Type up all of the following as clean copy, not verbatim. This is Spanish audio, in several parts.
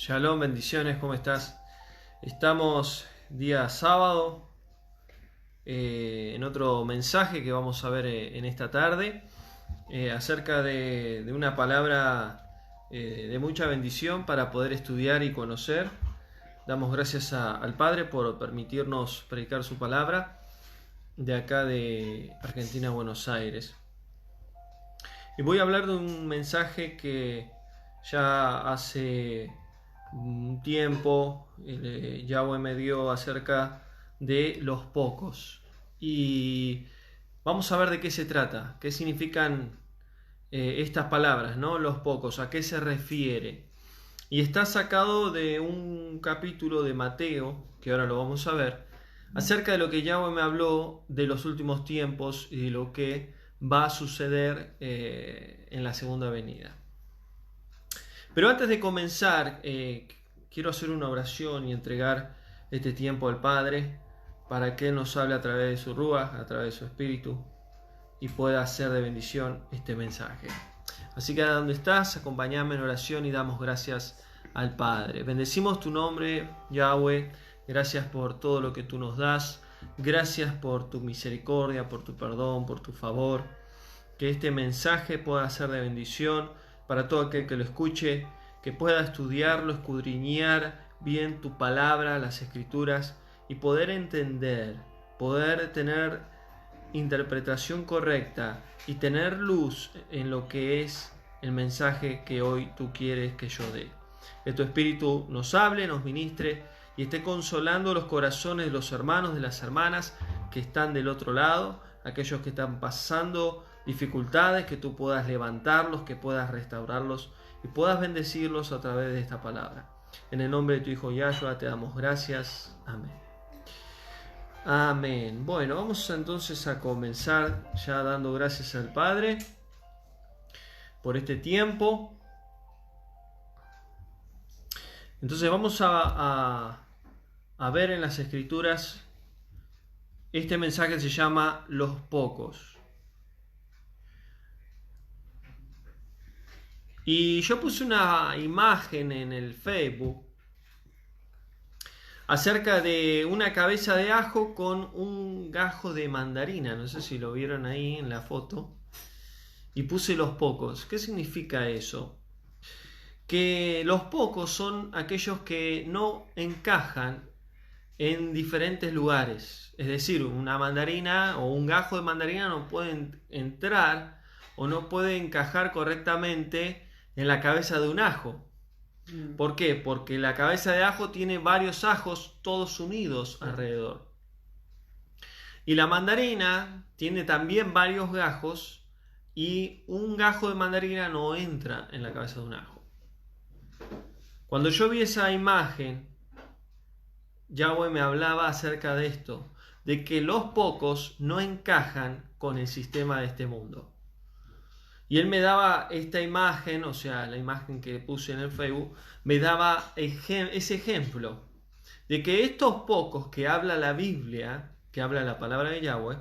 Shalom, bendiciones, ¿cómo estás? Estamos día sábado en otro mensaje que vamos a ver en esta tarde acerca de una palabra de mucha bendición para poder estudiar y conocer. Damos gracias al Padre por permitirnos predicar su palabra de acá de Argentina a Buenos Aires. Y voy a hablar de un mensaje que ya hace un tiempo Yahweh me dio acerca de los pocos. Y vamos a ver de qué se trata, qué significan estas palabras, ¿no? Los pocos, a qué se refiere. Y está sacado de un capítulo de Mateo, que ahora lo vamos a ver, acerca de lo que Yahweh me habló de los últimos tiempos y de lo que va a suceder en la segunda venida. Pero antes de comenzar, quiero hacer una oración y entregar este tiempo al Padre para que Él nos hable a través de su Ruach, a través de su Espíritu, y pueda hacer de bendición este mensaje. Así que donde estás, acompáñame en oración y damos gracias al Padre. Bendecimos tu nombre, Yahweh. Gracias por todo lo que tú nos das. Gracias por tu misericordia, por tu perdón, por tu favor. Que este mensaje pueda ser de bendición para todo aquel que lo escuche, que pueda estudiarlo, escudriñar bien tu palabra, las escrituras, y poder entender, poder tener interpretación correcta y tener luz en lo que es el mensaje que hoy tú quieres que yo dé. Que tu Espíritu nos hable, nos ministre y esté consolando los corazones de los hermanos, de las hermanas que están del otro lado, aquellos que están pasando dificultades, que tú puedas levantarlos, que puedas restaurarlos y puedas bendecirlos a través de esta palabra. En el nombre de tu Hijo Yahshua te damos gracias. Amén. Amén. Bueno, vamos entonces a comenzar ya dando gracias al Padre por este tiempo. Entonces vamos a ver en las Escrituras este mensaje que se llama Los Pocos. Y yo puse una imagen en el Facebook acerca de una cabeza de ajo con un gajo de mandarina. No sé si lo vieron ahí en la foto. Y puse los pocos. ¿Qué significa eso? Que los pocos son aquellos que no encajan en diferentes lugares. Es decir, una mandarina o un gajo de mandarina no pueden entrar o no puede encajar correctamente en la cabeza de un ajo. ¿Por qué? Porque la cabeza de ajo tiene varios ajos todos unidos alrededor. Y la mandarina tiene también varios gajos y un gajo de mandarina no entra en la cabeza de un ajo. Cuando yo vi esa imagen, Yahweh me hablaba acerca de esto, de que los pocos no encajan con el sistema de este mundo. Y él me daba esta imagen, o sea, la imagen que puse en el Facebook, me daba ese ejemplo de que estos pocos que habla la Biblia, que habla la palabra de Yahweh,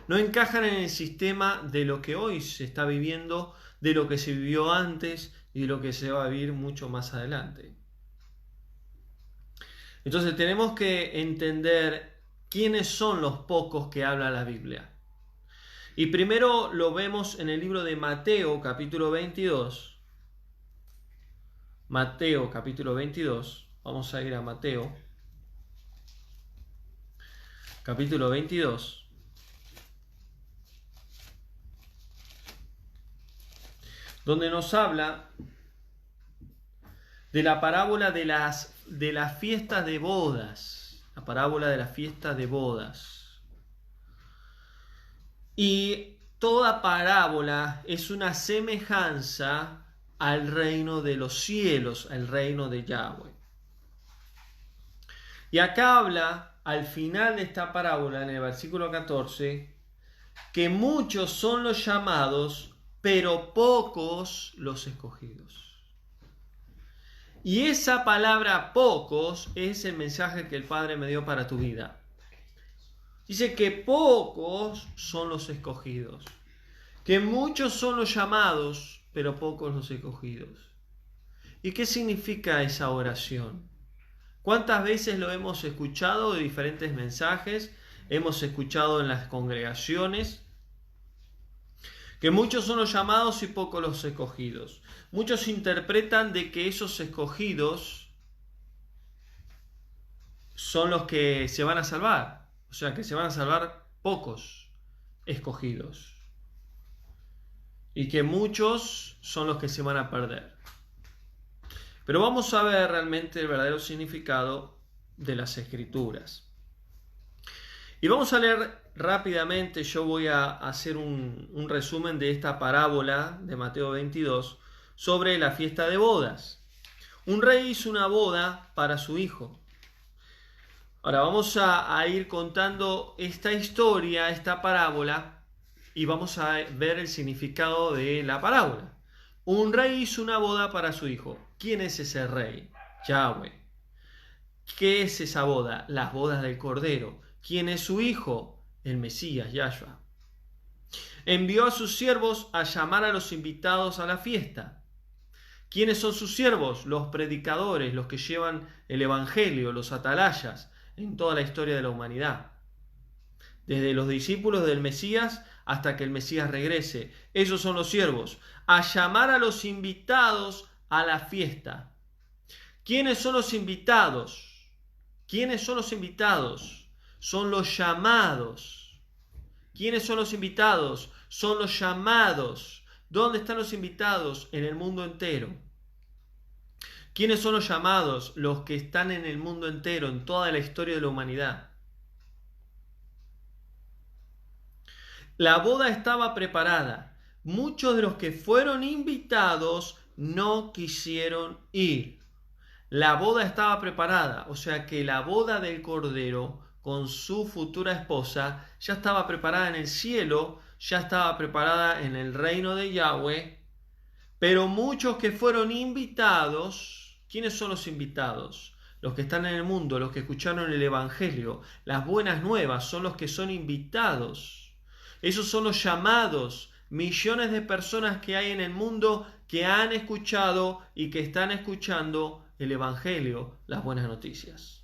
no encajan en el sistema de lo que hoy se está viviendo, de lo que se vivió antes y de lo que se va a vivir mucho más adelante. Entonces tenemos que entender quiénes son los pocos que habla la Biblia. Y primero lo vemos en el libro de Mateo, capítulo 22. Mateo, capítulo 22. Vamos a ir a Mateo, capítulo 22. Donde nos habla de la parábola de las fiestas de bodas. La parábola de las fiestas de bodas. Y toda parábola es una semejanza al reino de los cielos, al reino de Yahweh. Y acá habla, al final de esta parábola, en el versículo 14, que muchos son los llamados, pero pocos los escogidos. Y esa palabra pocos es el mensaje que el Padre me dio para tu vida. Dice que pocos son los escogidos, que muchos son los llamados, pero pocos los escogidos. ¿Y qué significa esa oración? ¿Cuántas veces lo hemos escuchado de diferentes mensajes? Hemos escuchado en las congregaciones que muchos son los llamados y pocos los escogidos. Muchos interpretan de que esos escogidos son los que se van a salvar. O sea, que se van a salvar pocos escogidos. Y que muchos son los que se van a perder. Pero vamos a ver realmente el verdadero significado de las Escrituras. Y vamos a leer rápidamente, yo voy a hacer un resumen de esta parábola de Mateo 22 sobre la fiesta de bodas. Un rey hizo una boda para su hijo. Ahora vamos a ir contando esta historia, esta parábola, y vamos a ver el significado de la parábola. Un rey hizo una boda para su hijo. ¿Quién es ese rey? Yahweh. ¿Qué es esa boda? Las bodas del Cordero. ¿Quién es su hijo? El Mesías, Yahshua. Envió a sus siervos a llamar a los invitados a la fiesta. ¿Quiénes son sus siervos? Los predicadores, los que llevan el evangelio, los atalayas, en toda la historia de la humanidad. Desde los discípulos del Mesías hasta que el Mesías regrese. Esos son los siervos. A llamar a los invitados a la fiesta. ¿Quiénes son los invitados? ¿Quiénes son los invitados? Son los llamados. ¿Quiénes son los invitados? Son los llamados. ¿Dónde están los invitados? En el mundo entero. ¿Quiénes son los llamados? Los que están en el mundo entero, en toda la historia de la humanidad. La boda estaba preparada. Muchos de los que fueron invitados no quisieron ir. La boda estaba preparada, o sea que la boda del Cordero con su futura esposa ya estaba preparada en el cielo, ya estaba preparada en el reino de Yahweh, pero muchos que fueron invitados, ¿quiénes son los invitados? Los que están en el mundo, los que escucharon el Evangelio, las buenas nuevas, son los que son invitados. Esos son los llamados, millones de personas que hay en el mundo que han escuchado y que están escuchando el Evangelio, las buenas noticias.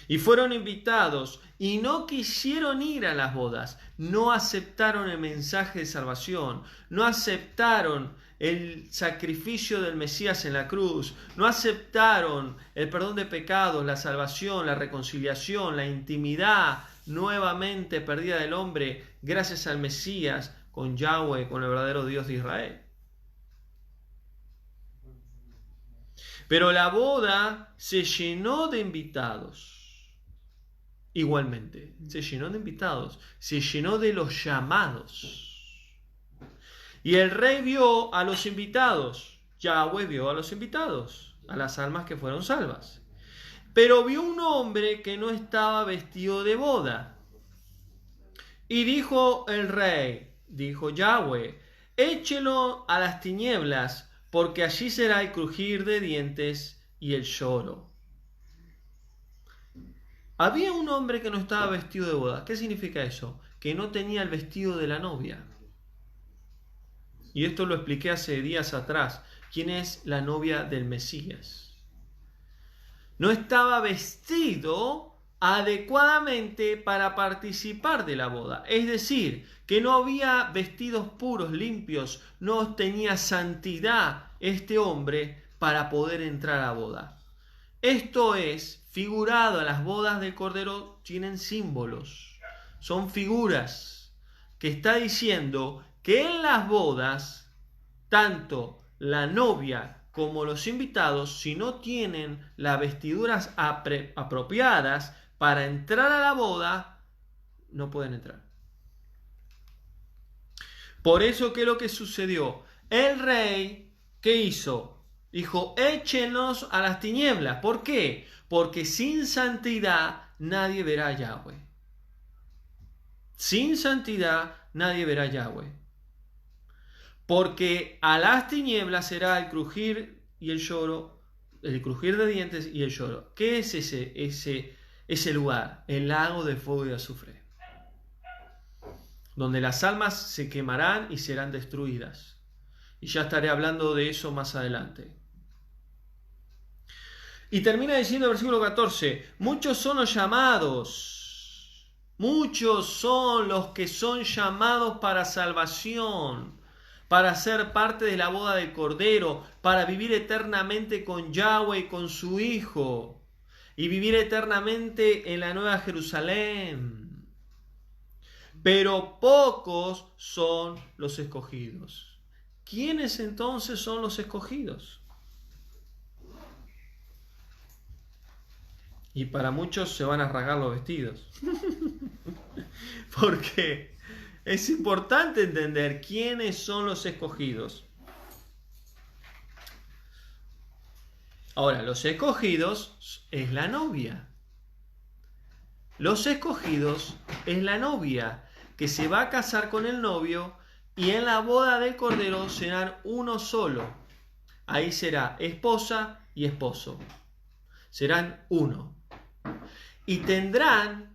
Y fueron invitados y no quisieron ir a las bodas, no aceptaron el mensaje de salvación, no aceptaron el sacrificio del Mesías en la cruz, no aceptaron el perdón de pecados, la salvación, la reconciliación, la intimidad nuevamente perdida del hombre gracias al Mesías con Yahweh, con el verdadero Dios de Israel. Pero la boda se llenó de invitados. Igualmente, se llenó de invitados, se llenó de los llamados. Y el rey vio a los invitados, Yahweh vio a los invitados, a las almas que fueron salvas. Pero vio un hombre que no estaba vestido de boda. Y dijo el rey, dijo Yahweh, échelo a las tinieblas, porque allí será el crujir de dientes y el lloro. Había un hombre que no estaba vestido de boda. ¿Qué significa eso? Que no tenía el vestido de la novia. Y esto lo expliqué hace días atrás. ¿Quién es la novia del Mesías? No estaba vestido adecuadamente para participar de la boda. Es decir, que no había vestidos puros, limpios, no tenía santidad este hombre para poder entrar a la boda. Esto es figurado, a las bodas del Cordero tienen símbolos, son figuras que está diciendo que en las bodas, tanto la novia como los invitados, si no tienen las vestiduras apropiadas para entrar a la boda, no pueden entrar. Por eso, ¿qué es lo que sucedió? El rey, ¿qué hizo? Dijo, échenos a las tinieblas. ¿Por qué? Porque sin santidad nadie verá a Yahweh. Sin santidad nadie verá a Yahweh. Porque a las tinieblas será el crujir y el lloro, el crujir de dientes y el lloro. ¿Qué es ese lugar? El lago de fuego y azufre, donde las almas se quemarán y serán destruidas. Y ya estaré hablando de eso más adelante. Y termina diciendo el versículo 14, muchos son los llamados, muchos son los que son llamados para salvación, para ser parte de la boda del Cordero, para vivir eternamente con Yahweh y con su Hijo, y vivir eternamente en la Nueva Jerusalén. Pero pocos son los escogidos. ¿Quiénes entonces son los escogidos? Y para muchos se van a rasgar los vestidos. Porque es importante entender quiénes son los escogidos. Ahora, los escogidos es la novia. Los escogidos es la novia que se va a casar con el novio y en la boda del Cordero serán uno solo. Ahí será esposa y esposo. Serán uno. Y tendrán,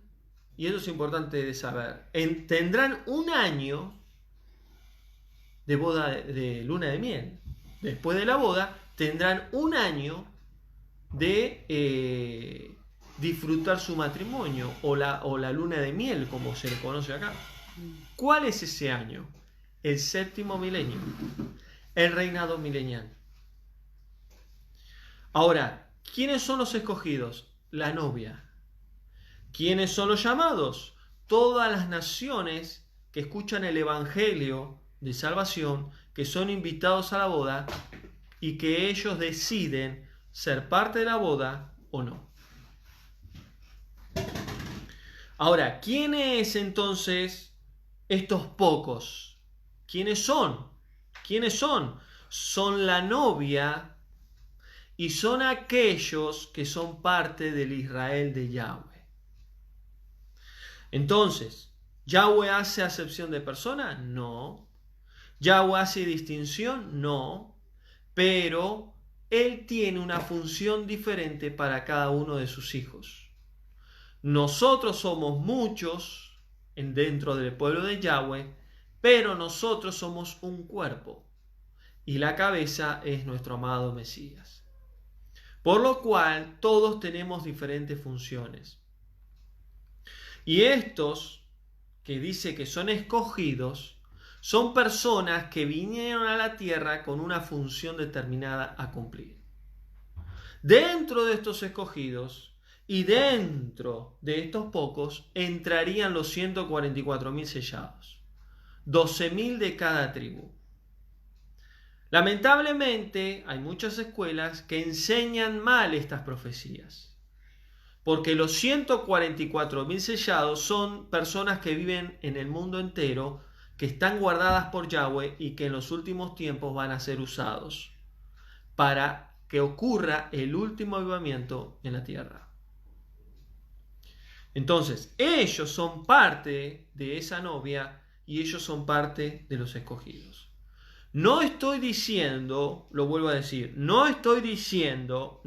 y eso es importante de saber, tendrán un año de boda de luna de miel. Después de la boda tendrán un año de disfrutar su matrimonio o la luna de miel, como se le conoce acá. ¿Cuál es ese año? El séptimo milenio, el reinado milenial. Ahora, ¿quiénes son los escogidos? La novia. ¿Quiénes son los llamados? Todas las naciones que escuchan el evangelio de salvación, que son invitados a la boda y que ellos deciden ser parte de la boda o no. Ahora, ¿quiénes entonces estos pocos? ¿Quiénes son? ¿Quiénes son? Son la novia y son aquellos que son parte del Israel de Yahweh. Entonces, ¿Yahweh hace acepción de personas? No. ¿Yahweh hace distinción? No. Pero Él tiene una función diferente para cada uno de sus hijos. Nosotros somos muchos dentro del pueblo de Yahweh, pero nosotros somos un cuerpo. Y la cabeza es nuestro amado Mesías. Por lo cual, todos tenemos diferentes funciones. Y estos, que dice que son escogidos, son personas que vinieron a la tierra con una función determinada a cumplir. Dentro de estos escogidos y dentro de estos pocos entrarían los 144.000 sellados, 12.000 de cada tribu. Lamentablemente hay muchas escuelas que enseñan mal estas profecías. Porque los 144.000 sellados son personas que viven en el mundo entero, que están guardadas por Yahweh y que en los últimos tiempos van a ser usados para que ocurra el último avivamiento en la tierra. Entonces, ellos son parte de esa novia y ellos son parte de los escogidos. No estoy diciendo, lo vuelvo a decir, no estoy diciendo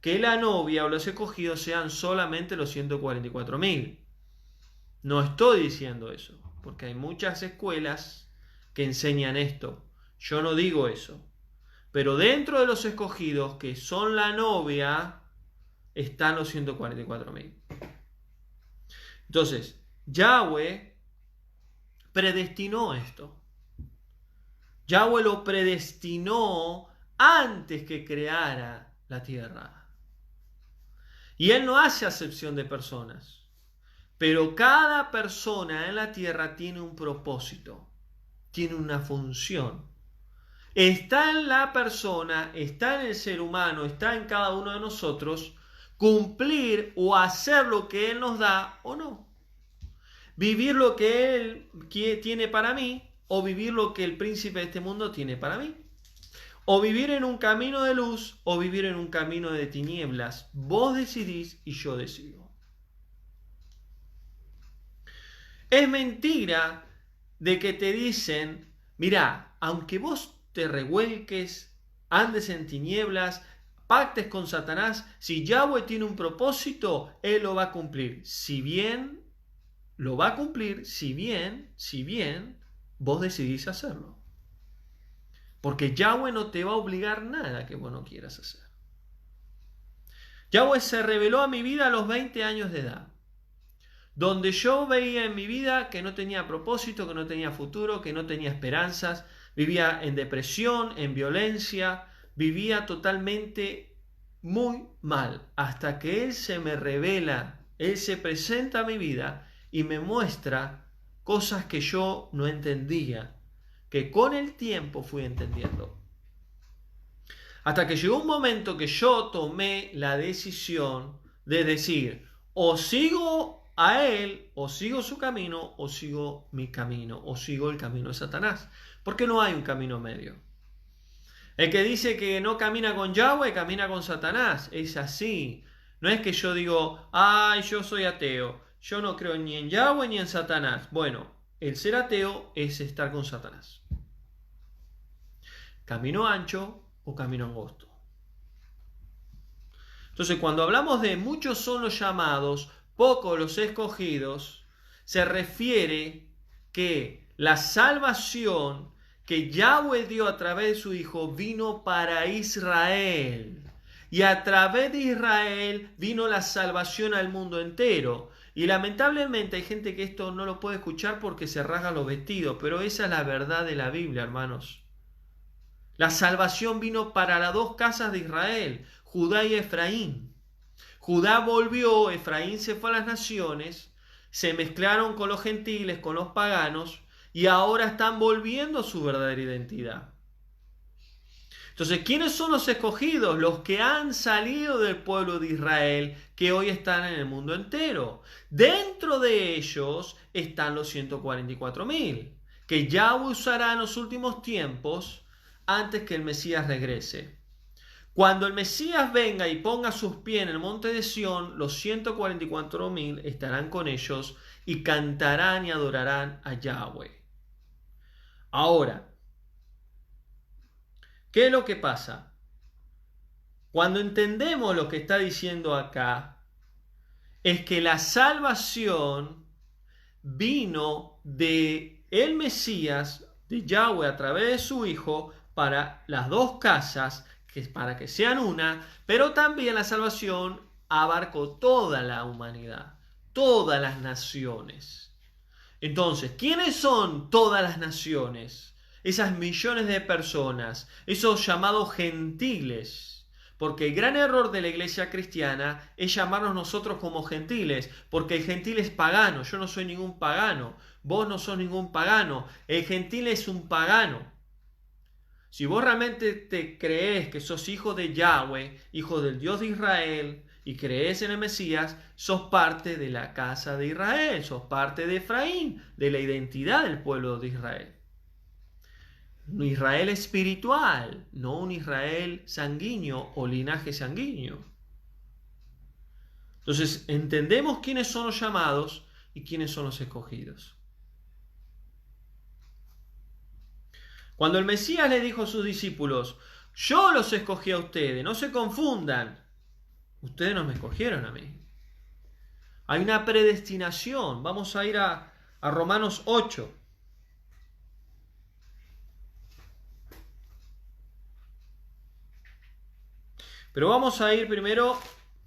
que la novia o los escogidos sean solamente los 144.000. No estoy diciendo eso, porque hay muchas escuelas que enseñan esto. Yo no digo eso. Pero dentro de los escogidos, que son la novia, están los 144.000. Entonces, Yahweh predestinó esto. Yahweh lo predestinó antes que creara la tierra. Y Él no hace acepción de personas. Pero cada persona en la tierra tiene un propósito, tiene una función. Está en la persona, está en el ser humano, está en cada uno de nosotros cumplir o hacer lo que Él nos da o no. Vivir lo que Él tiene para mí o vivir lo que el príncipe de este mundo tiene para mí. O vivir en un camino de luz o vivir en un camino de tinieblas. Vos decidís y yo decido. Es mentira de que te dicen, mira, aunque vos te revuelques, andes en tinieblas, pactes con Satanás, si Yahweh tiene un propósito, Él lo va a cumplir. Si bien, lo va a cumplir, si bien, vos decidís hacerlo. Porque Yahweh no te va a obligar nada que vos no quieras hacer. Yahweh se reveló a mi vida a los 20 años de edad, donde yo veía en mi vida que no tenía propósito, que no tenía futuro, que no tenía esperanzas, vivía en depresión, en violencia, vivía totalmente muy mal, hasta que Él se me revela, Él se presenta a mi vida y me muestra cosas que yo no entendía, que con el tiempo fui entendiendo. Hasta que llegó un momento que yo tomé la decisión de decir, o sigo a Él, o sigo su camino, o sigo mi camino, o sigo el camino de Satanás. Porque no hay un camino medio. El que dice que no camina con Yahweh, camina con Satanás. Es así. No es que yo digo, ay, yo soy ateo. Yo no creo ni en Yahweh ni en Satanás. Bueno, el ser ateo es estar con Satanás. Camino ancho o camino angosto. Entonces, cuando hablamos de muchos son los llamados, pocos los escogidos, se refiere que la salvación que Yahweh dio a través de su Hijo vino para Israel. Y a través de Israel vino la salvación al mundo entero. Y lamentablemente hay gente que esto no lo puede escuchar porque se rasga los vestidos, pero esa es la verdad de la Biblia, hermanos. La salvación vino para las dos casas de Israel, Judá y Efraín. Judá volvió, Efraín se fue a las naciones, se mezclaron con los gentiles, con los paganos, y ahora están volviendo a su verdadera identidad. Entonces, ¿quiénes son los escogidos? Los que han salido del pueblo de Israel, que hoy están en el mundo entero. Dentro de ellos están los 144.000, que Yahweh usará en los últimos tiempos, antes que el Mesías regrese. Cuando el Mesías venga y ponga sus pies en el monte de Sión, los 144.000 estarán con ellos y cantarán y adorarán a Yahweh. Ahora, ¿qué es lo que pasa? Cuando entendemos lo que está diciendo acá, es que la salvación vino de el Mesías, de Yahweh a través de su Hijo, para las dos casas, para que sean una, pero también la salvación abarcó toda la humanidad, todas las naciones. Entonces, ¿quiénes son todas las naciones? Esas millones de personas, esos llamados gentiles. Porque el gran error de la iglesia cristiana es llamarnos nosotros como gentiles, porque el gentil es pagano. Yo no soy ningún pagano, vos no sos ningún pagano, el gentil es un pagano. Si vos realmente te crees que sos hijo de Yahweh, hijo del Dios de Israel, y crees en el Mesías, sos parte de la casa de Israel, sos parte de Efraín, de la identidad del pueblo de Israel. Un Israel espiritual, no un Israel sanguíneo o linaje sanguíneo. Entonces, entendemos quiénes son los llamados y quiénes son los escogidos. Cuando el Mesías le dijo a sus discípulos, yo los escogí a ustedes, no se confundan. Ustedes no me escogieron a mí. Hay una predestinación. Vamos a ir a Romanos 8. Pero vamos a ir primero,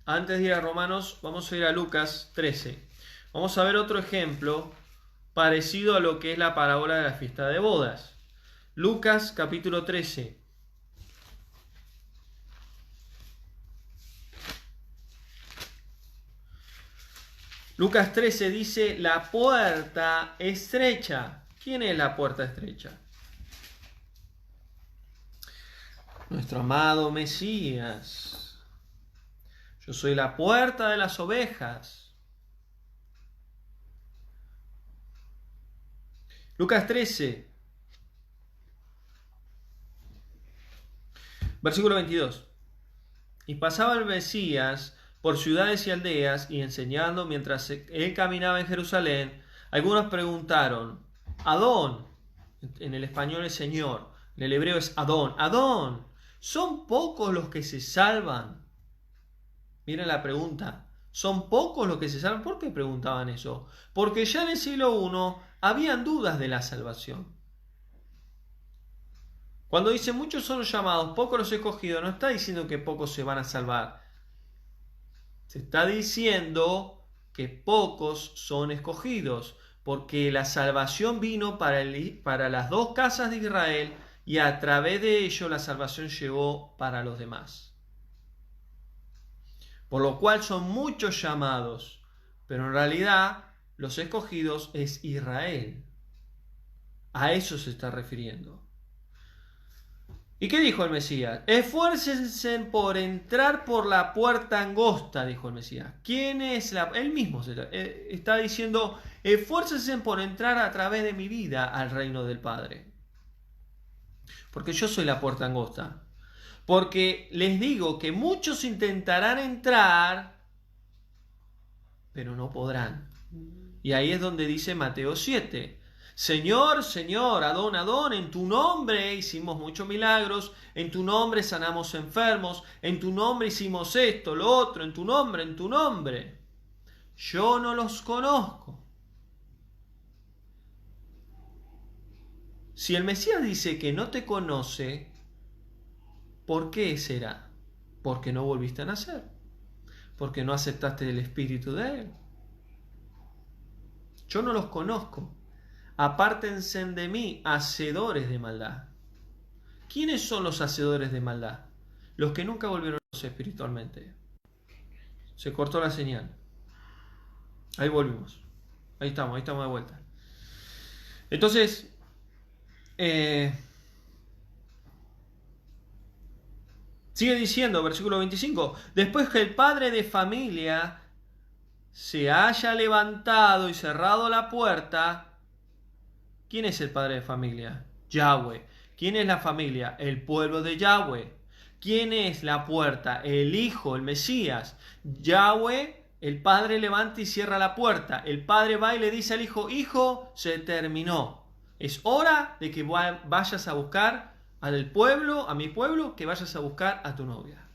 antes de ir a Romanos, vamos a ir a Lucas 13. Vamos a ver otro ejemplo parecido a lo que es la parábola de la fiesta de bodas. Lucas capítulo 13. Lucas 13 dice, la puerta estrecha. ¿Quién es la puerta estrecha? Nuestro amado Mesías. Yo soy la puerta de las ovejas. Lucas 13, versículo 22. Y pasaba el Mesías por ciudades y aldeas y enseñando mientras él caminaba en Jerusalén. Algunos preguntaron, Adón, en el español es Señor, en el hebreo es Adón, Adón, ¿son pocos los que se salvan? Miren la pregunta, ¿son pocos los que se salvan? ¿Por qué preguntaban eso? Porque ya en el siglo I habían dudas de la salvación. Cuando dice muchos son los llamados, pocos los escogidos, no está diciendo que pocos se van a salvar. Se está diciendo que pocos son escogidos, porque la salvación vino para las dos casas de Israel y a través de ello la salvación llegó para los demás. Por lo cual son muchos llamados, pero en realidad los escogidos es Israel. A eso se está refiriendo. ¿Y qué dijo el Mesías? Esfuércense por entrar por la puerta angosta, dijo el Mesías. ¿Quién es él mismo está diciendo, esfuércense por entrar a través de mi vida al reino del Padre. Porque yo soy la puerta angosta. Porque les digo que muchos intentarán entrar, pero no podrán. Y ahí es donde dice Mateo 7. Señor, Señor, Adón, Adón, en tu nombre hicimos muchos milagros, en tu nombre sanamos enfermos, en tu nombre hicimos esto, lo otro, en tu nombre, en tu nombre. Yo no los conozco. Si el Mesías dice que no te conoce, ¿por qué será? Porque no volviste a nacer, porque no aceptaste el Espíritu de Él. Yo no los conozco. Apártense de mí, hacedores de maldad. ¿Quiénes son los hacedores de maldad? Los que nunca volvieron a Dios espiritualmente. Se cortó la señal. Ahí volvimos. Ahí estamos de vuelta. Entonces, sigue diciendo, versículo 25, después que el padre de familia se haya levantado y cerrado la puerta. ¿Quién es el padre de familia? Yahweh. ¿Quién es la familia? El pueblo de Yahweh. ¿Quién es la puerta? El Hijo, el Mesías. Yahweh, el padre levanta y cierra la puerta. El padre va y le dice al hijo, hijo, se terminó. Es hora de que vayas a buscar al pueblo, a mi pueblo, que vayas a buscar a tu novia.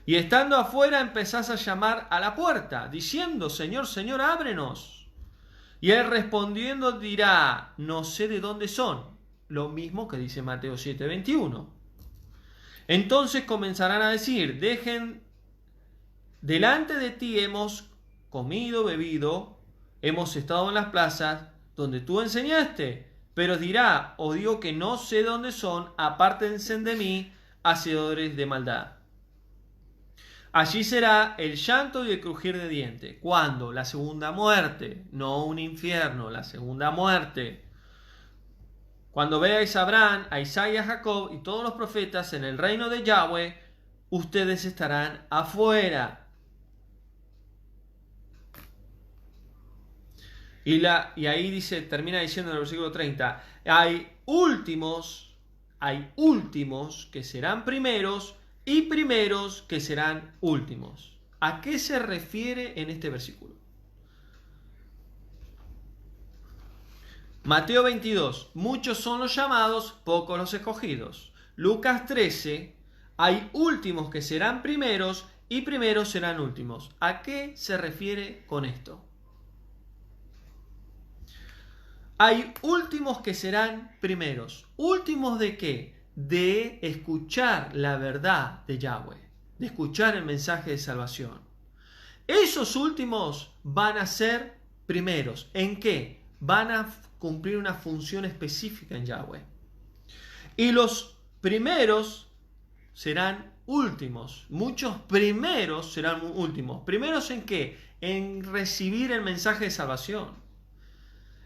Y estando afuera empezás a llamar a la puerta, diciendo, Señor, Señor, ábrenos. Y él respondiendo dirá, no sé de dónde son. Lo mismo que dice Mateo 7:21. Entonces comenzarán a decir, dejen, delante de ti hemos comido, bebido, hemos estado en las plazas donde tú enseñaste. Pero dirá, os digo que no sé dónde son, apártense de mí, hacedores de maldad. Allí será el llanto y el crujir de dientes. ¿Cuándo? La segunda muerte, no un infierno, la segunda muerte. Cuando veáis a Abraham, a Isaac y a Jacob y todos los profetas en el reino de Yahweh, ustedes estarán afuera. Y ahí dice, termina diciendo en el versículo 30, hay últimos que serán primeros y primeros que serán últimos. ¿A qué se refiere en este versículo? Mateo 22, muchos son los llamados, pocos los escogidos. Lucas 13, hay últimos que serán primeros y primeros serán últimos. ¿A qué se refiere con esto? Hay últimos que serán primeros. ¿Últimos de qué? De escuchar la verdad de Yahweh, de escuchar el mensaje de salvación. Esos últimos van a ser primeros. ¿En qué? Van a cumplir una función específica en Yahweh. Y los primeros serán últimos. Muchos primeros serán últimos. ¿Primeros en qué? En recibir el mensaje de salvación.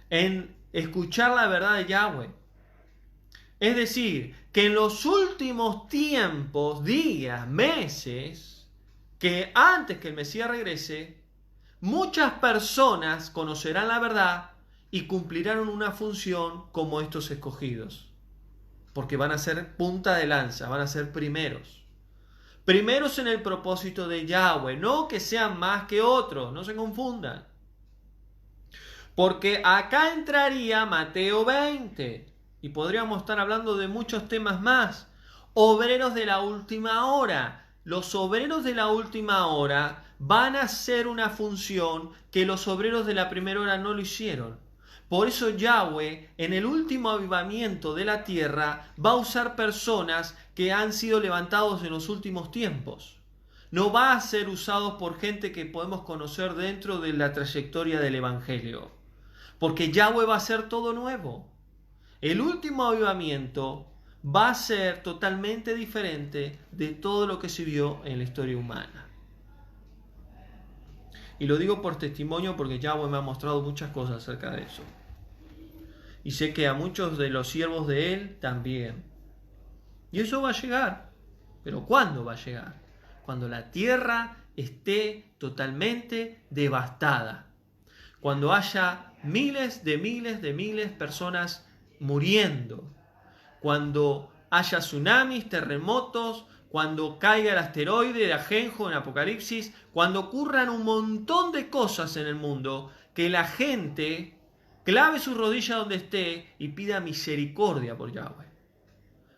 En escuchar la verdad de Yahweh. Es decir, que en los últimos tiempos, días, meses, que antes que el Mesías regrese, muchas personas conocerán la verdad y cumplirán una función como estos escogidos. Porque van a ser punta de lanza, van a ser primeros. Primeros en el propósito de Yahweh, no que sean más que otros, no se confundan. Porque acá entraría Mateo 20 y podríamos estar hablando de muchos temas más. Obreros de la última hora. Los obreros de la última hora van a hacer una función que los obreros de la primera hora no lo hicieron. Por eso Yahweh, en el último avivamiento de la tierra, va a usar personas que han sido levantados en los últimos tiempos. No va a ser usados por gente que podemos conocer dentro de la trayectoria del Evangelio. Porque Yahweh va a hacer todo nuevo. El último avivamiento va a ser totalmente diferente de todo lo que se vio en la historia humana. Y lo digo por testimonio porque Yahweh me ha mostrado muchas cosas acerca de eso. Y sé que a muchos de los siervos de Él también. Y eso va a llegar. ¿Pero cuándo va a llegar? Cuando la tierra esté totalmente devastada. Cuando haya miles de personas muriendo. Cuando haya tsunamis, terremotos, cuando caiga el asteroide de Ajenjo en Apocalipsis, cuando ocurran un montón de cosas en el mundo, que la gente clave su rodilla donde esté y pida misericordia por Yahweh.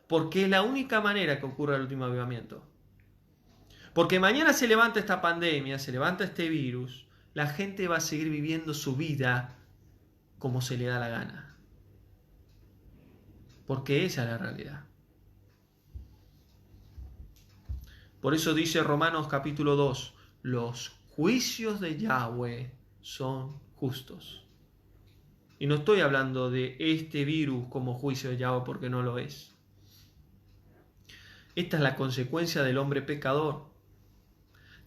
Porque es la única manera que ocurra el último avivamiento. Porque mañana se levanta esta pandemia, se levanta este virus, la gente va a seguir viviendo su vida como se le da la gana. Porque esa es la realidad. Por eso dice Romanos capítulo 2, los juicios de Yahweh son justos. Y no estoy hablando de este virus como juicio de Yahweh porque no lo es. Esta es la consecuencia del hombre pecador.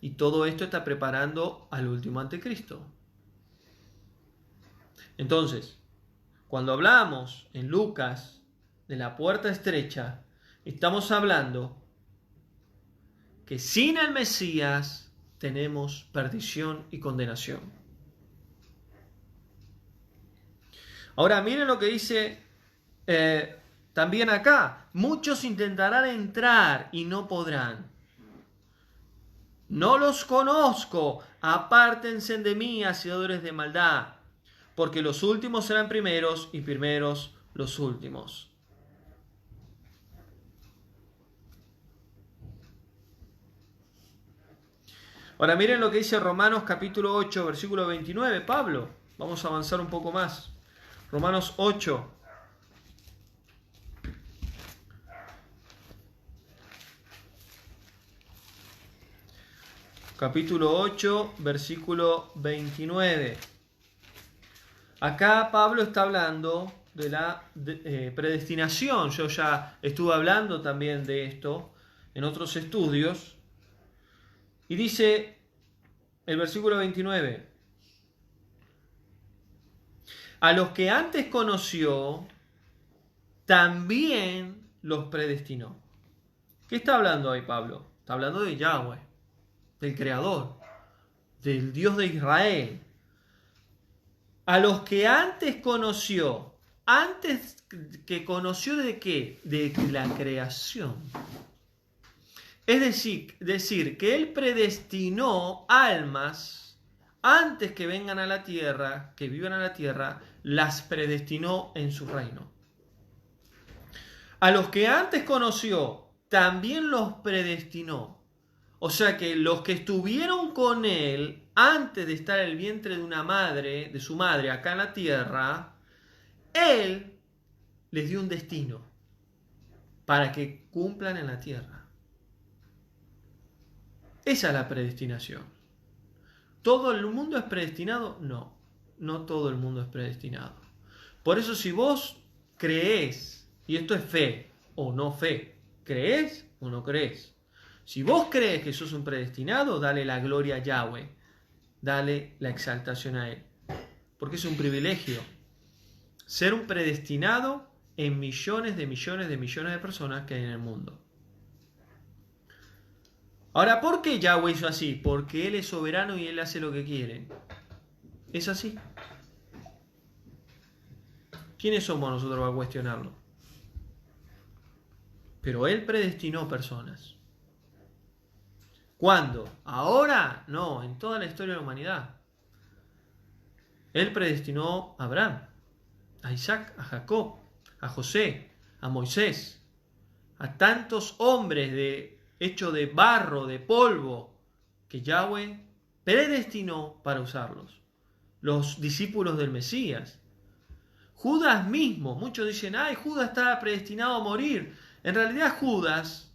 Y todo esto está preparando al último anticristo. Entonces, cuando hablamos en Lucas de la puerta estrecha, estamos hablando que sin el Mesías tenemos perdición y condenación. Ahora miren lo que dice también acá. Muchos intentarán entrar y no podrán. No los conozco, apártense de mí, hacedores de maldad, porque los últimos serán primeros y primeros los últimos. Ahora miren lo que dice Romanos capítulo 8, versículo 29, Pablo. Vamos a avanzar un poco más. Romanos 8. Capítulo 8, versículo 29. Acá Pablo está hablando de la predestinación. Yo ya estuve hablando también de esto en otros estudios. Y dice el versículo 29. A los que antes conoció, también los predestinó. ¿Qué está hablando ahí Pablo? Está hablando de Yahweh, del Creador, del Dios de Israel. A los que antes conoció, antes que conoció ¿de qué? De la creación. Es decir, que Él predestinó almas antes que vengan a la tierra, que vivan a la tierra, las predestinó en su reino. A los que antes conoció, también los predestinó. O sea que los que estuvieron con Él antes de estar en el vientre de una madre, de su madre acá en la tierra, Él les dio un destino para que cumplan en la tierra. Esa es la predestinación. ¿Todo el mundo es predestinado? No, no todo el mundo es predestinado. Por eso si vos creés, y esto es fe o no fe, ¿creés o no creés? Si vos crees que sos un predestinado, dale la gloria a Yahweh, dale la exaltación a Él. Porque es un privilegio ser un predestinado en millones de personas que hay en el mundo. Ahora, ¿por qué Yahweh hizo así? Porque Él es soberano y Él hace lo que quiere. Es así. ¿Quiénes somos nosotros para cuestionarlo? Pero Él predestinó personas. ¿Cuándo? ¿Ahora? No, en toda la historia de la humanidad. Él predestinó a Abraham, a Isaac, a Jacob, a José, a Moisés, a tantos hombres hechos de barro, de polvo, que Yahweh predestinó para usarlos. Los discípulos del Mesías. Judas mismo, muchos dicen, ay, Judas estaba predestinado a morir. En realidad Judas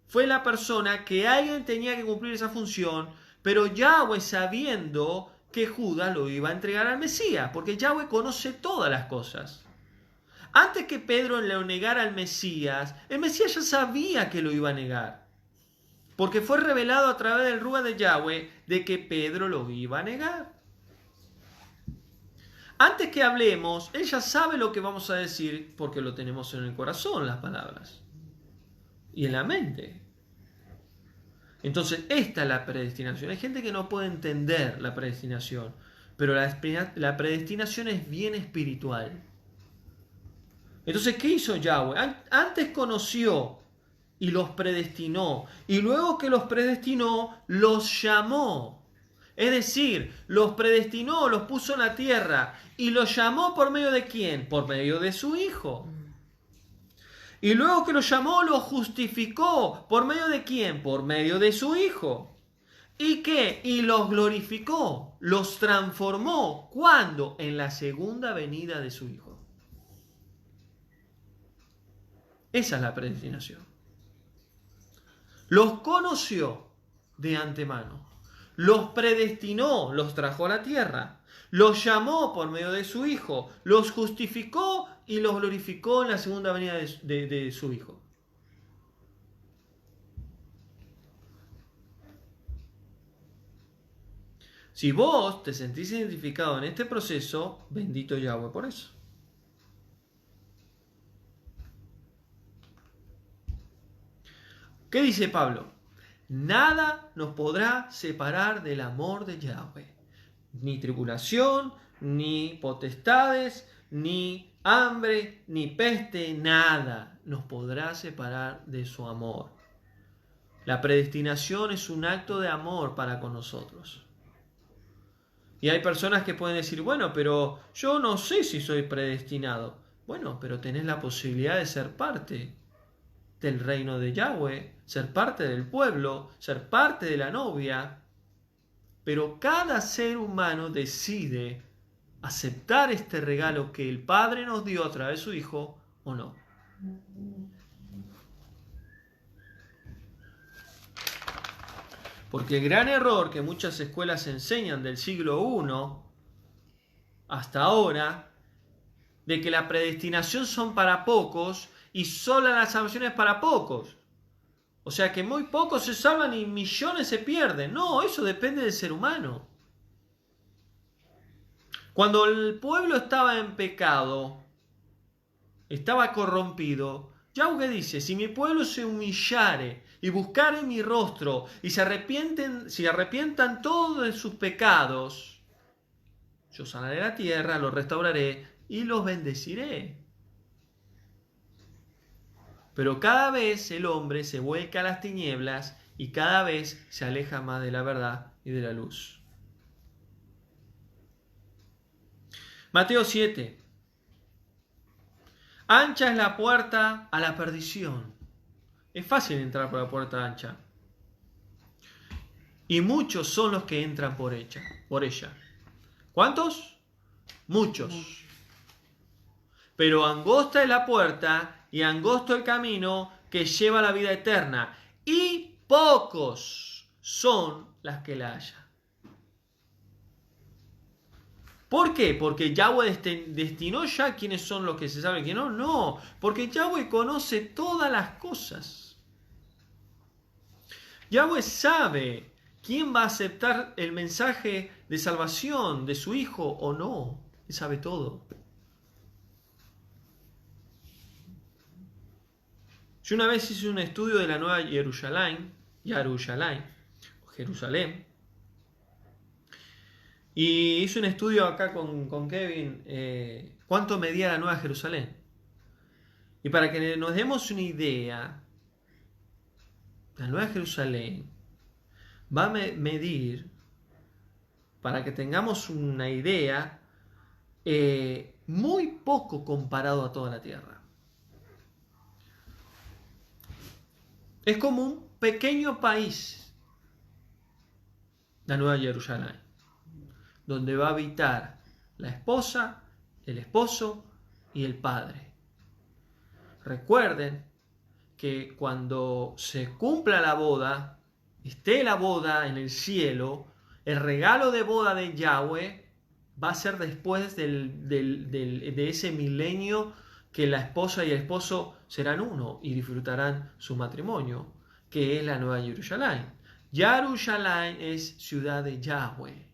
fue la persona que alguien tenía que cumplir esa función, pero Yahweh, sabiendo que Judas lo iba a entregar al Mesías, porque Yahweh conoce todas las cosas. Antes que Pedro le negara al Mesías, el Mesías ya sabía que lo iba a negar, porque fue revelado a través del Ruach de Yahweh de que Pedro lo iba a negar. Antes que hablemos, él ya sabe lo que vamos a decir porque lo tenemos en el corazón, las palabras, y en la mente. Entonces, esta es la predestinación. Hay gente que no puede entender la predestinación, pero la predestinación es bien espiritual. Entonces, ¿qué hizo Yahweh? Antes conoció y los predestinó, y luego que los predestinó, los llamó. Es decir, los predestinó, los puso en la tierra, y los llamó ¿por medio de quién? Por medio de su Hijo. Y luego que los llamó, los justificó. ¿Por medio de quién? Por medio de su Hijo. ¿Y qué? Y los glorificó, los transformó. ¿Cuándo? En la segunda venida de su Hijo. Esa es la predestinación. Los conoció de antemano. Los predestinó, los trajo a la tierra. Los llamó por medio de su Hijo. Los justificó y los glorificó en la segunda venida de su Hijo. Si vos te sentís identificado en este proceso, bendito Yahweh por eso. ¿Qué dice Pablo? Nada nos podrá separar del amor de Yahweh. Ni tribulación, ni potestades, ni hambre, ni peste, nada nos podrá separar de su amor. La predestinación es un acto de amor para con nosotros. Y hay personas que pueden decir, bueno, pero yo no sé si soy predestinado. Bueno, pero tenés la posibilidad de ser parte del reino de Yahweh, ser parte del pueblo, ser parte de la novia. Pero cada ser humano decide aceptar este regalo que el Padre nos dio a través de su Hijo o no. Porque el gran error que muchas escuelas enseñan del siglo I hasta ahora, de que la predestinación son para pocos y solo la salvación es para pocos. O sea que muy pocos se salvan y millones se pierden. No, eso depende del ser humano. Cuando el pueblo estaba en pecado, estaba corrompido, Yahweh dice, si mi pueblo se humillare y buscare mi rostro y se arrepientan todos de sus pecados, yo sanaré la tierra, los restauraré y los bendeciré. Pero cada vez el hombre se vuelca a las tinieblas y cada vez se aleja más de la verdad y de la luz. Mateo 7. Ancha es la puerta a la perdición. Es fácil entrar por la puerta ancha. Y muchos son los que entran por ella. ¿Cuántos? Muchos. Pero angosta es la puerta y angosto el camino que lleva a la vida eterna. Y pocos son las que la hallan. ¿Por qué? Porque Yahweh destinó ya quiénes son los que se sabe que no. No, porque Yahweh conoce todas las cosas. Yahweh sabe quién va a aceptar el mensaje de salvación de su Hijo o no. Él sabe todo. Yo una vez hice un estudio de la Nueva Jerusalén, y hice un estudio acá con Kevin, cuánto medía la Nueva Jerusalén. Y para que nos demos una idea, la Nueva Jerusalén va a medir, para que tengamos una idea, muy poco comparado a toda la tierra. Es como un pequeño país, la Nueva Jerusalén, donde va a habitar la esposa, el esposo, y el Padre. Recuerden que cuando se cumpla la boda, esté la boda en el cielo, el regalo de boda de Yahweh va a ser después de ese milenio que la esposa y el esposo serán uno y disfrutarán su matrimonio, que es la Nueva Jerusalén. Jerusalén es ciudad de Yahweh.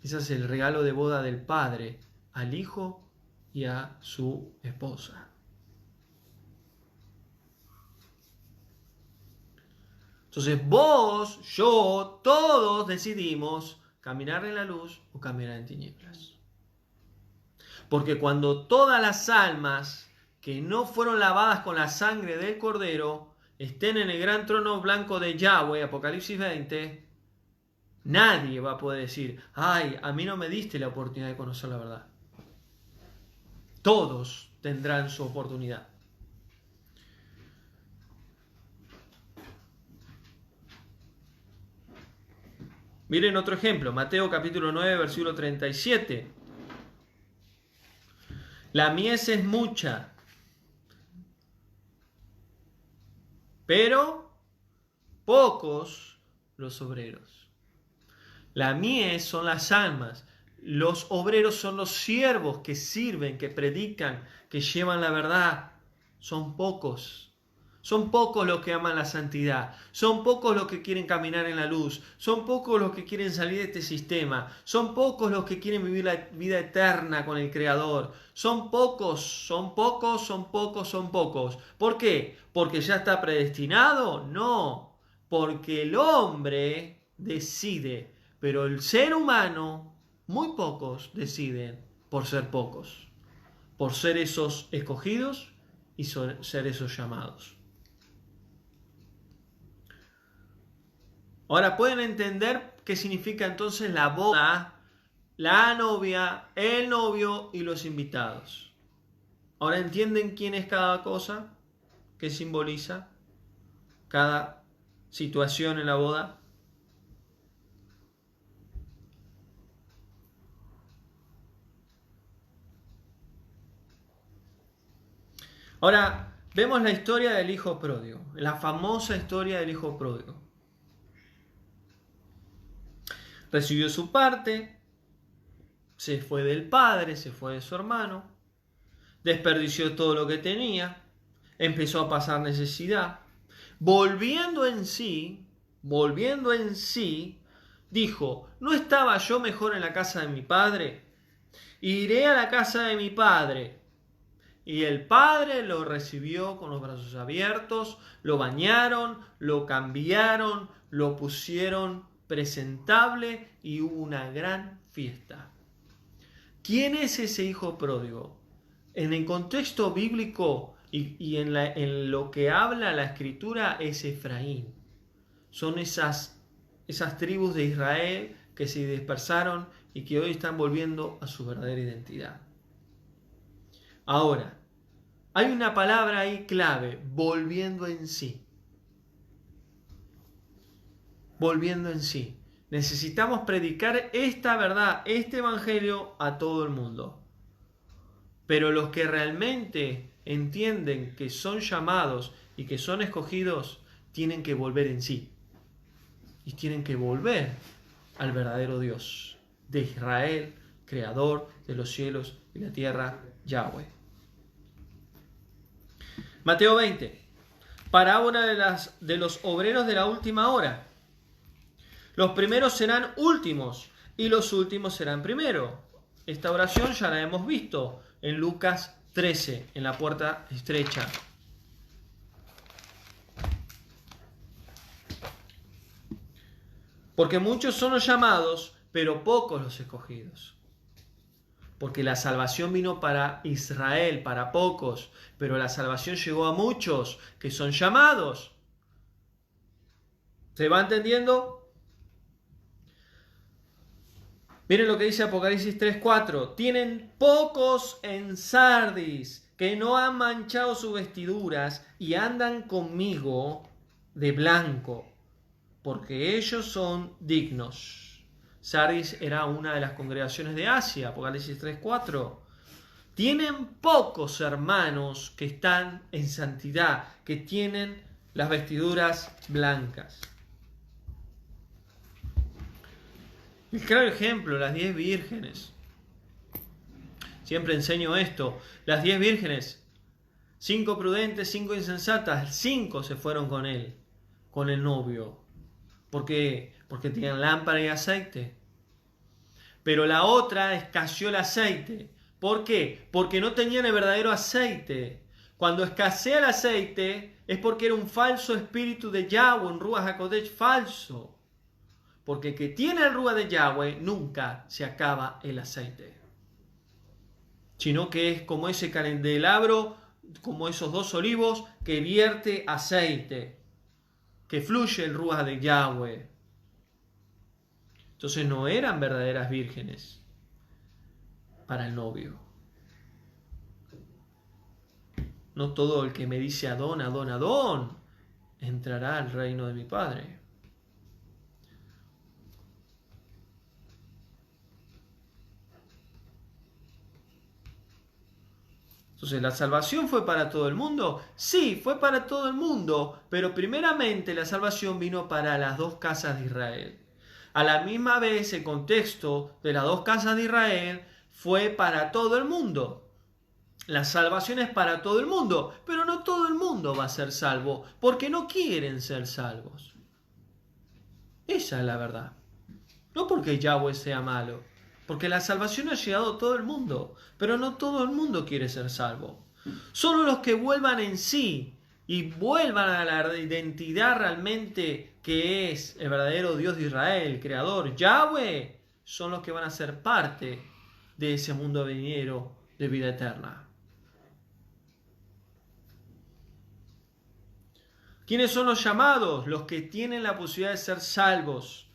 Ese es el regalo de boda del Padre al Hijo y a su esposa. Entonces vos, yo, todos decidimos caminar en la luz o caminar en tinieblas. Porque cuando todas las almas que no fueron lavadas con la sangre del Cordero estén en el gran trono blanco de Yahweh, Apocalipsis 20, nadie va a poder decir, ay, a mí no me diste la oportunidad de conocer la verdad. Todos tendrán su oportunidad. Miren otro ejemplo, Mateo capítulo 9, versículo 37. La mies es mucha, pero pocos los obreros. La mies son las almas, los obreros son los siervos que sirven, que predican, que llevan la verdad. Son pocos. Son pocos los que aman la santidad, son pocos los que quieren caminar en la luz, son pocos los que quieren salir de este sistema, son pocos los que quieren vivir la vida eterna con el Creador. Son pocos, son pocos, son pocos, son pocos. ¿Por qué? ¿Porque ya está predestinado? No, porque el hombre decide, pero el ser humano, muy pocos deciden por ser pocos, por ser esos escogidos y ser esos llamados. Ahora, ¿pueden entender qué significa entonces la boda, la novia, el novio y los invitados? Ahora, ¿entienden quién es cada cosa? ¿Qué simboliza cada situación en la boda? Ahora, vemos la historia del hijo pródigo, la famosa historia del hijo pródigo. Recibió su parte, se fue del padre, se fue de su hermano, desperdició todo lo que tenía, empezó a pasar necesidad. Volviendo en sí, dijo, ¿no estaba yo mejor en la casa de mi padre? Iré a la casa de mi padre. Y el padre lo recibió con los brazos abiertos, lo bañaron, lo cambiaron, lo pusieron presentable y hubo una gran fiesta. ¿Quién es ese hijo pródigo? En el contexto bíblico y en lo que habla la escritura es Efraín. Son esas tribus de Israel que se dispersaron y que hoy están volviendo a su verdadera identidad. Ahora, hay una palabra ahí clave, volviendo en sí. Volviendo en sí. Necesitamos predicar esta verdad, este evangelio a todo el mundo. Pero los que realmente entienden que son llamados y que son escogidos, tienen que volver en sí. Y tienen que volver al verdadero Dios de Israel, creador de los cielos y la tierra, Yahweh. Mateo 20. Parábola de los obreros de la última hora. Los primeros serán últimos y los últimos serán primeros. Esta oración ya la hemos visto en Lucas 13, en la puerta estrecha. Porque muchos son los llamados, pero pocos los escogidos. Porque la salvación vino para Israel, para pocos, pero la salvación llegó a muchos que son llamados. ¿Se va entendiendo? Miren lo que dice Apocalipsis 3:4. Tienen pocos en Sardis que no han manchado sus vestiduras y andan conmigo de blanco, porque ellos son dignos. Sardis era una de las congregaciones de Asia, Apocalipsis 3:4. Tienen pocos hermanos que están en santidad, que tienen las vestiduras blancas. El claro ejemplo, las 10 vírgenes. Siempre enseño esto. Las 10 vírgenes, 5 prudentes, 5 insensatas, 5 se fueron con él, con el novio. ¿Por qué? Porque tenían lámpara y aceite. Pero la otra escaseó el aceite. ¿Por qué? Porque no tenían el verdadero aceite. Cuando escasea el aceite es porque era un falso espíritu de Yahweh, un Ruach HaKodesh falso. Porque el que tiene el Ruach de Yahweh nunca se acaba el aceite. Sino que es como ese candelabro, como esos 2 olivos que vierte aceite, que fluye el Ruach de Yahweh. Entonces no eran verdaderas vírgenes para el novio. No todo el que me dice Adón, Adón, Adón, entrará al reino de mi Padre. Entonces, ¿la salvación fue para todo el mundo? Sí, fue para todo el mundo, pero primeramente la salvación vino para las 2 casas de Israel. A la misma vez, el contexto de las 2 casas de Israel fue para todo el mundo. La salvación es para todo el mundo, pero no todo el mundo va a ser salvo, porque no quieren ser salvos. Esa es la verdad. No porque Yahweh sea malo, porque la salvación ha llegado a todo el mundo, pero no todo el mundo quiere ser salvo. Solo los que vuelvan en sí y vuelvan a la identidad realmente que es el verdadero Dios de Israel, el Creador, Yahweh, son los que van a ser parte de ese mundo venidero de vida eterna. ¿Quiénes son los llamados? Los que tienen la posibilidad de ser salvos.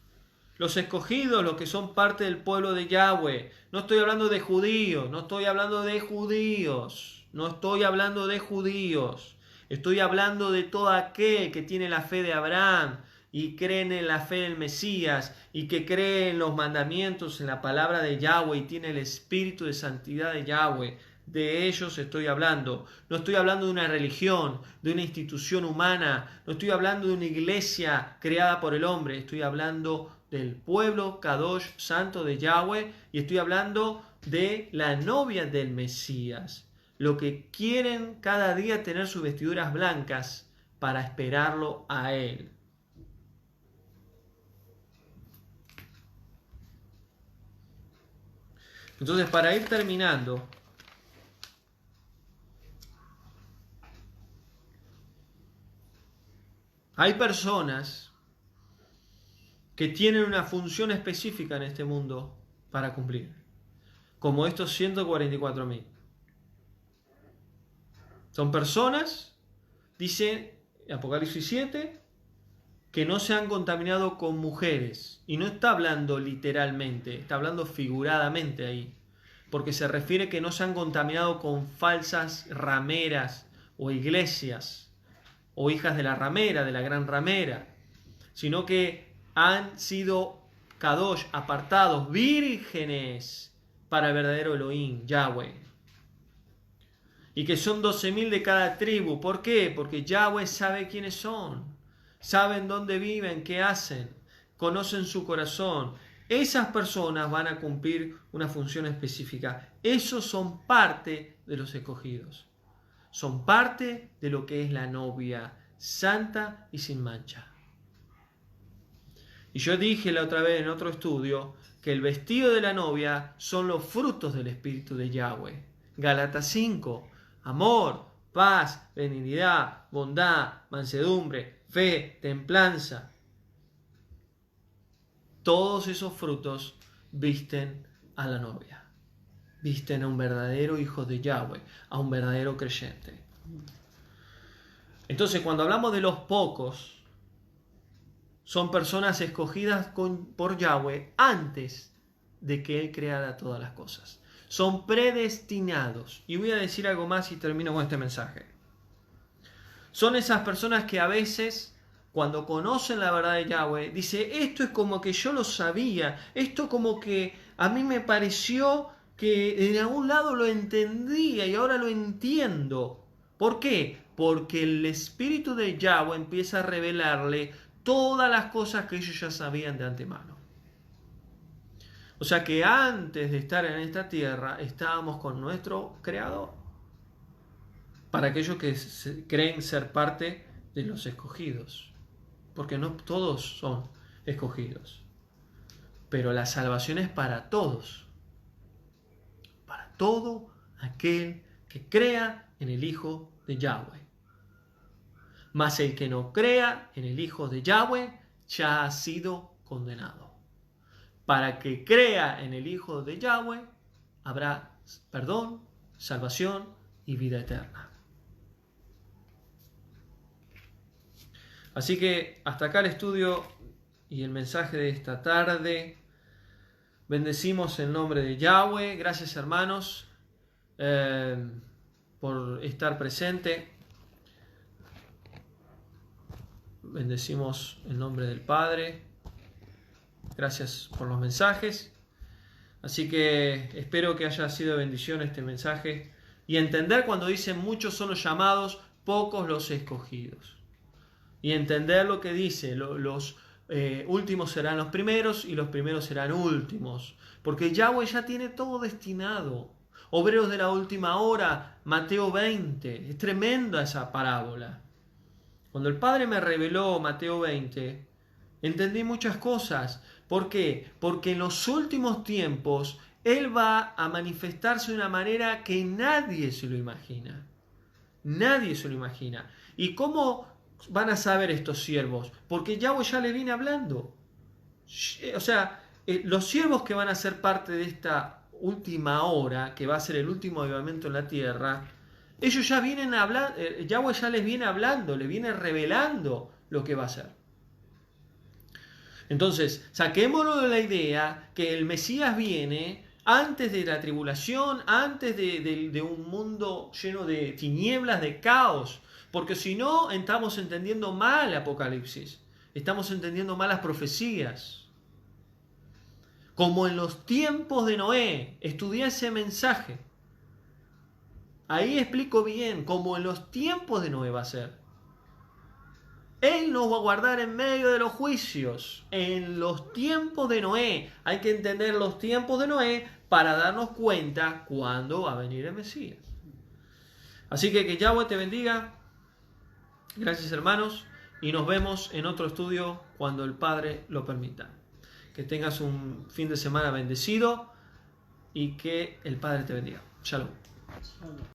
Los escogidos, los que son parte del pueblo de Yahweh. No estoy hablando de judíos, no estoy hablando de judíos, no estoy hablando de judíos. Estoy hablando de todo aquel que tiene la fe de Abraham y cree en la fe del Mesías y que cree en los mandamientos, en la palabra de Yahweh y tiene el espíritu de santidad de Yahweh. De ellos estoy hablando. No estoy hablando de una religión, de una institución humana, no estoy hablando de una iglesia creada por el hombre, estoy hablando del pueblo Kadosh santo de Yahweh y estoy hablando de la novia del Mesías, lo que quieren cada día tener sus vestiduras blancas para esperarlo a él. Entonces, para ir terminando, hay personas que tienen una función específica en este mundo para cumplir, como estos 144.000. Son personas, dice Apocalipsis 7, que no se han contaminado con mujeres. Y no está hablando literalmente, está hablando figuradamente ahí, porque se refiere que no se han contaminado con falsas rameras o iglesias, o hijas de la ramera, de la gran ramera, sino que han sido Kadosh, apartados, vírgenes para el verdadero Elohim, Yahweh. Y que son 12.000 de cada tribu. ¿Por qué? Porque Yahweh sabe quiénes son, saben dónde viven, qué hacen, conocen su corazón. Esas personas van a cumplir una función específica. Esos son parte de los escogidos. Son parte de lo que es la novia santa y sin mancha. Y yo dije la otra vez en otro estudio que el vestido de la novia son los frutos del Espíritu de Yahweh. Gálatas 5, amor, paz, benignidad, bondad, mansedumbre, fe, templanza. Todos esos frutos visten a la novia. Visten a un verdadero hijo de Yahweh, a un verdadero creyente. Entonces, cuando hablamos de los pocos, son personas escogidas por Yahweh antes de que Él creara todas las cosas. Son predestinados. Y voy a decir algo más y termino con este mensaje. Son esas personas que a veces, cuando conocen la verdad de Yahweh, dice, esto es como que yo lo sabía, esto como que a mí me pareció que en algún lado lo entendía y ahora lo entiendo. ¿Por qué? Porque el Espíritu de Yahweh empieza a revelarle todas las cosas que ellos ya sabían de antemano. O sea que antes de estar en esta tierra estábamos con nuestro Creador. Para aquellos que creen ser parte de los escogidos. Porque no todos son escogidos. Pero la salvación es para todos. Para todo aquel que crea en el Hijo de Yahweh. Mas el que no crea en el Hijo de Yahweh ya ha sido condenado. Para que crea en el Hijo de Yahweh habrá perdón, salvación y vida eterna. Así que hasta acá el estudio y el mensaje de esta tarde. Bendecimos el nombre de Yahweh. Gracias, hermanos, por estar presente. Bendecimos el nombre del Padre. Gracias por los mensajes. Así que espero que haya sido de bendición este mensaje y entender cuando dicen muchos son los llamados, pocos los escogidos. Y entender lo que dice, los últimos serán los primeros y los primeros serán últimos. Porque Yahweh ya tiene todo destinado. Obreros de la última hora, Mateo 20. Es tremenda esa parábola. Cuando el Padre me reveló Mateo 20, entendí muchas cosas. ¿Por qué? Porque en los últimos tiempos Él va a manifestarse de una manera que nadie se lo imagina. Nadie se lo imagina. ¿Y cómo van a saber estos siervos? Porque Yahweh ya le viene hablando. O sea, los siervos que van a ser parte de esta última hora, que va a ser el último avivamiento en la tierra, ellos ya vienen hablando, Yahweh ya les viene hablando, les viene revelando lo que va a ser. Entonces, saquémonos de la idea que el Mesías viene antes de la tribulación, antes de un mundo lleno de tinieblas, de caos. Porque si no, estamos entendiendo mal el Apocalipsis. Estamos entendiendo mal las profecías. Como en los tiempos de Noé. Estudié ese mensaje. Ahí explico bien, como en los tiempos de Noé va a ser. Él nos va a guardar en medio de los juicios. En los tiempos de Noé. Hay que entender los tiempos de Noé para darnos cuenta cuándo va a venir el Mesías. Así que Yahweh te bendiga. Gracias, hermanos. Y nos vemos en otro estudio cuando el Padre lo permita. Que tengas un fin de semana bendecido y que el Padre te bendiga. Shalom.